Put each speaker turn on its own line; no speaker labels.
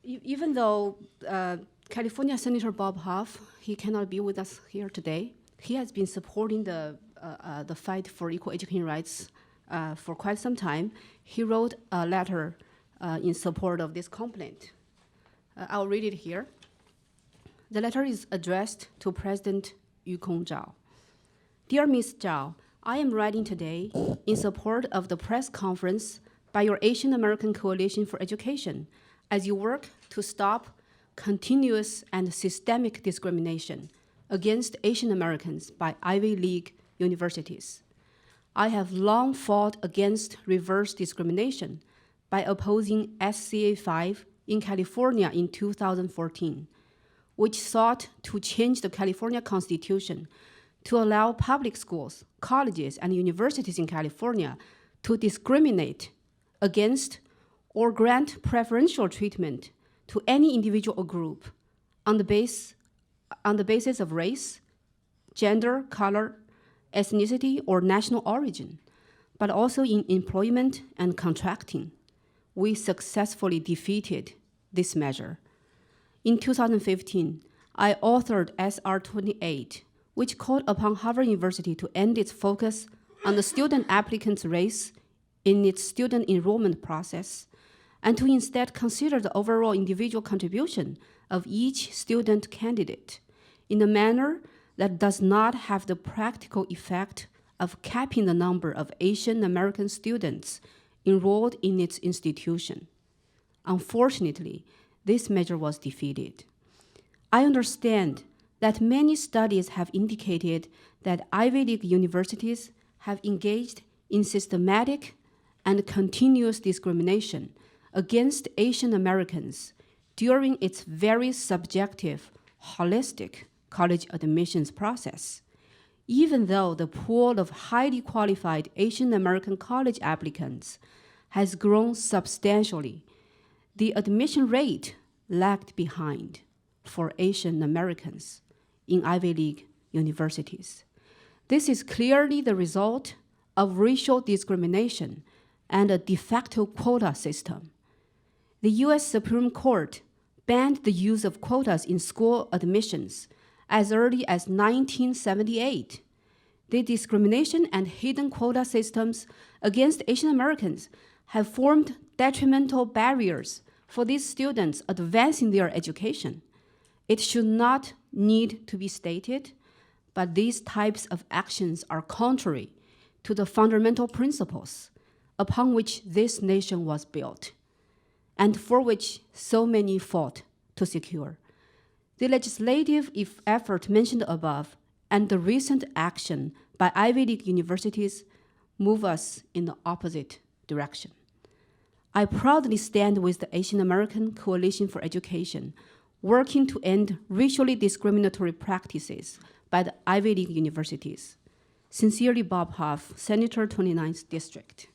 Even though California Senator Bob Huff, he cannot be with us here today, he has been supporting the fight for equal education rights for quite some time. He wrote a letter in support of this complaint. I'll read it here. The letter is addressed to President Yukong Zhao. Dear Ms. Zhao, I am writing today in support of the press conference by your Asian American Coalition for Education as you work to stop continuous and systemic discrimination against Asian Americans by Ivy League universities. I have long fought against reverse discrimination by opposing SCA 5 in California in 2014, which sought to change the California Constitution to allow public schools, colleges, and universities in California to discriminate against or grant preferential treatment to any individual or group on the basis of race, gender, color, ethnicity, or national origin, but also in employment and contracting. We successfully defeated this measure. In 2015, I authored SR 28, which called upon Harvard University to end its focus on the student applicant's race in its student enrollment process, and to instead consider the overall individual contribution of each student candidate in a manner that does not have the practical effect of capping the number of Asian American students enrolled in its institution. Unfortunately, this measure was defeated. I understand that many studies have indicated that Ivy League universities have engaged in systematic and continuous discrimination against Asian Americans during its very subjective, holistic college admissions process. Even though the pool of highly qualified Asian American college applicants has grown substantially, the admission rate lagged behind for Asian Americans in Ivy League universities. This is clearly the result of racial discrimination and a de facto quota system. The US Supreme Court banned the use of quotas in school admissions as early as 1978. The discrimination and hidden quota systems against Asian Americans have formed detrimental barriers for these students advancing their education. It should not need to be stated, but these types of actions are contrary to the fundamental principles upon which this nation was built, and for which so many fought to secure. The legislative effort mentioned above and the recent action by Ivy League universities move us in the opposite direction. I proudly stand with the Asian American Coalition for Education, working to end racially discriminatory practices by the Ivy League universities. Sincerely, Bob Huff, Senator 29th District.